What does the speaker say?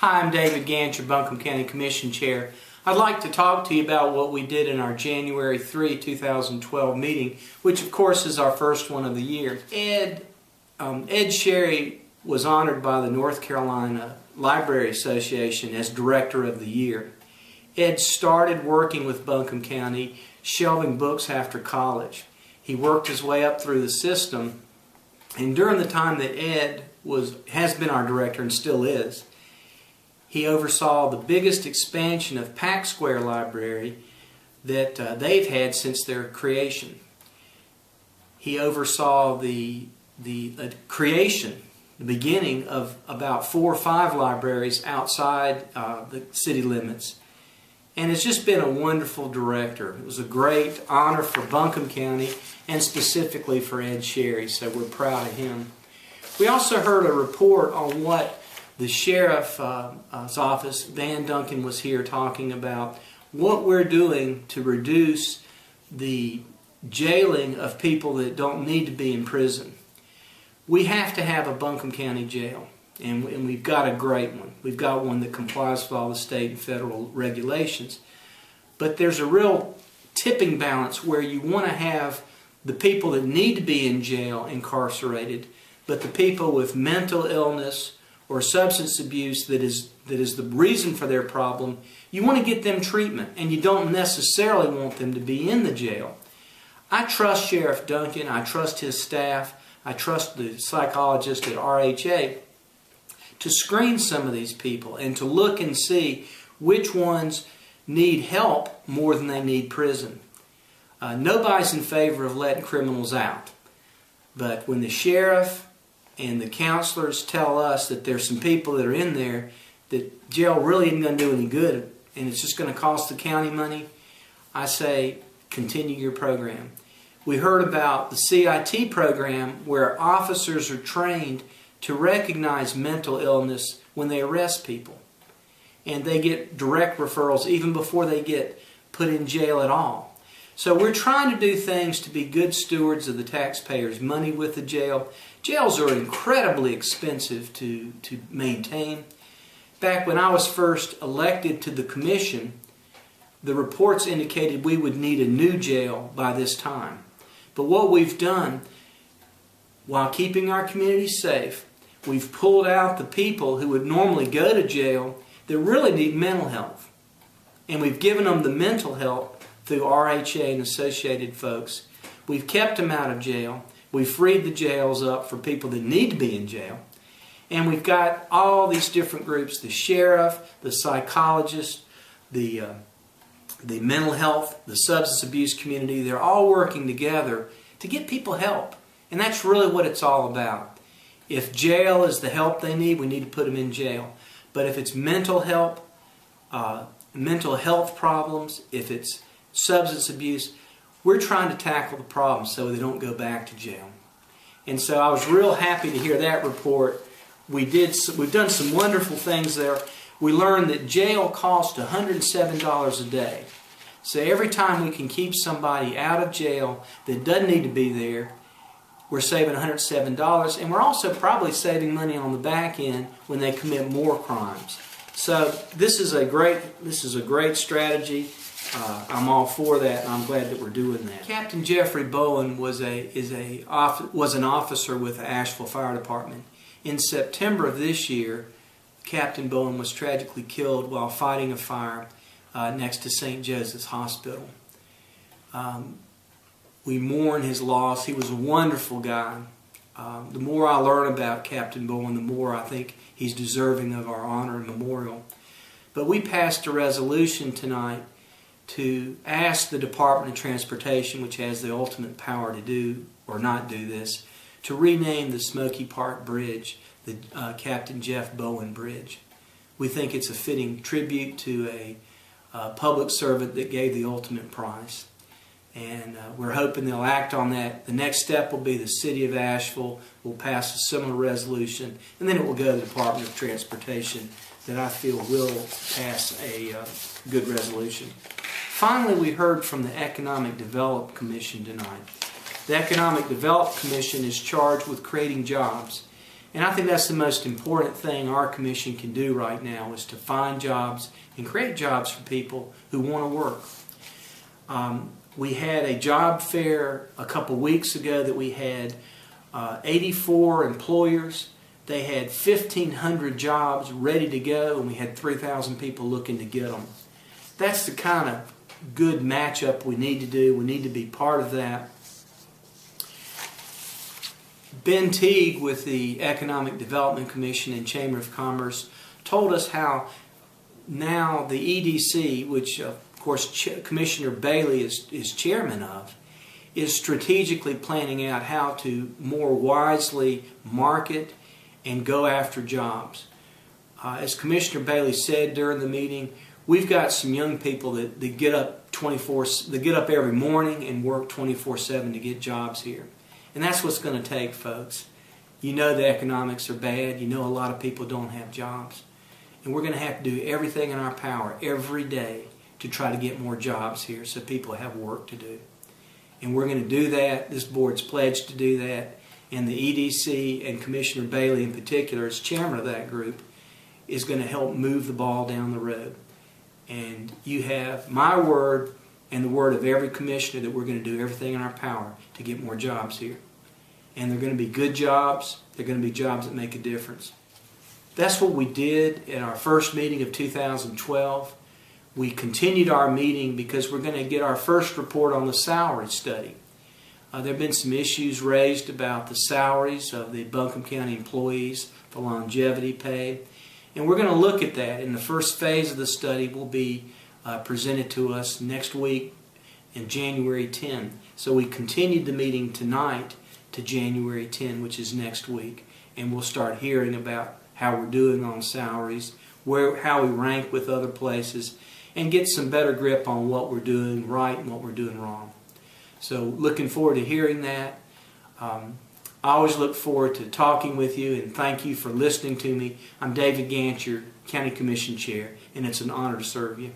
Hi, I'm David Gant, your Buncombe County Commission Chair. I'd like to talk to you about what we did in our January 3, 2012 meeting, which of course is our first one of the year. Ed Sherry was honored by the North Carolina Library Association as Director of the Year. Ed started working with Buncombe County, shelving books after college. He worked his way up through the system, and during the time that Ed has been our director and still is, he oversaw the biggest expansion of Pack Square Library that they've had since their creation. He oversaw the creation, the beginning of about 4 or 5 libraries outside the city limits. And it's just been a wonderful director. It was a great honor for Buncombe County and specifically for Ed Sherry, so we're proud of him. We also heard a report on what the sheriff's office, Van Duncan, was here talking about what we're doing to reduce the jailing of people that don't need to be in prison. We have to have a Buncombe County jail, and we've got a great one. We've got one that complies with all the state and federal regulations. But there's a real tipping balance where you want to have the people that need to be in jail incarcerated, but the people with mental illness or substance abuse that is the reason for their problem, you want to get them treatment, and you don't necessarily want them to be in the jail. I trust Sheriff Duncan, I trust his staff, I trust the psychologist at RHA to screen some of these people and to look and see which ones need help more than they need prison. Nobody's in favor of letting criminals out, but when the sheriff and the counselors tell us that there's some people that are in there that jail really isn't going to do any good and it's just going to cost the county money, I say continue your program. We heard about the CIT program where officers are trained to recognize mental illness when they arrest people, and they get direct referrals even before they get put in jail at all. So we're trying to do things to be good stewards of the taxpayers' money with the jail. Jails are incredibly expensive to maintain. Back when I was first elected to the commission, the reports indicated we would need a new jail by this time. But what we've done, while keeping our community safe, we've pulled out the people who would normally go to jail that really need mental health. And we've given them the mental health through RHA and associated folks. We've kept them out of jail. We've freed the jails up for people that need to be in jail. And we've got all these different groups, the sheriff, the psychologist, the mental health, the substance abuse community. They're all working together to get people help. And that's really what it's all about. If jail is the help they need, we need to put them in jail. But if it's mental health problems, if it's substance abuse, we're trying to tackle the problem so they don't go back to jail. And so I was real happy to hear that report. We've done some wonderful things there. We learned that jail costs $107 a day. So every time we can keep somebody out of jail that doesn't need to be there, we're saving $107, and we're also probably saving money on the back end when they commit more crimes. So this is a great strategy. I'm all for that, and I'm glad that we're doing that. Captain Jeffrey Bowen was an officer with the Asheville Fire Department. In September of this year, Captain Bowen was tragically killed while fighting a fire next to St. Joseph's Hospital. We mourn his loss. He was a wonderful guy. The more I learn about Captain Bowen, the more I think he's deserving of our honor and memorial. But we passed a resolution tonight to ask the Department of Transportation, which has the ultimate power to do or not do this, to rename the Smoky Park Bridge the Captain Jeff Bowen Bridge. We think it's a fitting tribute to a public servant that gave the ultimate price. And we're hoping they'll act on that. The next step will be the City of Asheville will pass a similar resolution, and then it will go to the Department of Transportation that I feel will pass a good resolution. Finally, we heard from the Economic Development Commission tonight. The Economic Development Commission is charged with creating jobs. And I think that's the most important thing our commission can do right now, is to find jobs and create jobs for people who want to work. We had a job fair a couple weeks ago that we had 84 employers. They had 1,500 jobs ready to go, and we had 3,000 people looking to get them. That's the kind of good matchup we need to do. We need to be part of that. Ben Teague with the Economic Development Commission and Chamber of Commerce told us how now the EDC, which of course Commissioner Bailey is chairman of, is strategically planning out how to more wisely market and go after jobs. As Commissioner Bailey said during the meeting, we've got some young people that get up every morning and work 24/7 to get jobs here. And that's what's going to take, folks. You know the economics are bad. You know a lot of people don't have jobs. And we're going to have to do everything in our power every day to try to get more jobs here so people have work to do. And we're going to do that. This board's pledged to do that. And the EDC and Commissioner Bailey in particular, as chairman of that group, is going to help move the ball down the road. And you have my word and the word of every commissioner that we're going to do everything in our power to get more jobs here. And they're going to be good jobs. They're going to be jobs that make a difference. That's what we did at our first meeting of 2012. We continued our meeting because we're going to get our first report on the salary study. There have been some issues raised about the salaries of the Buncombe County employees, the longevity pay. And we're going to look at that. And the first phase of the study will be presented to us next week in January 10. So we continued the meeting tonight to January 10, which is next week. And we'll start hearing about how we're doing on salaries, how we rank with other places, and get some better grip on what we're doing right and what we're doing wrong. So looking forward to hearing that. I always look forward to talking with you, and thank you for listening to me. I'm David Gant, your County Commission Chair, and it's an honor to serve you.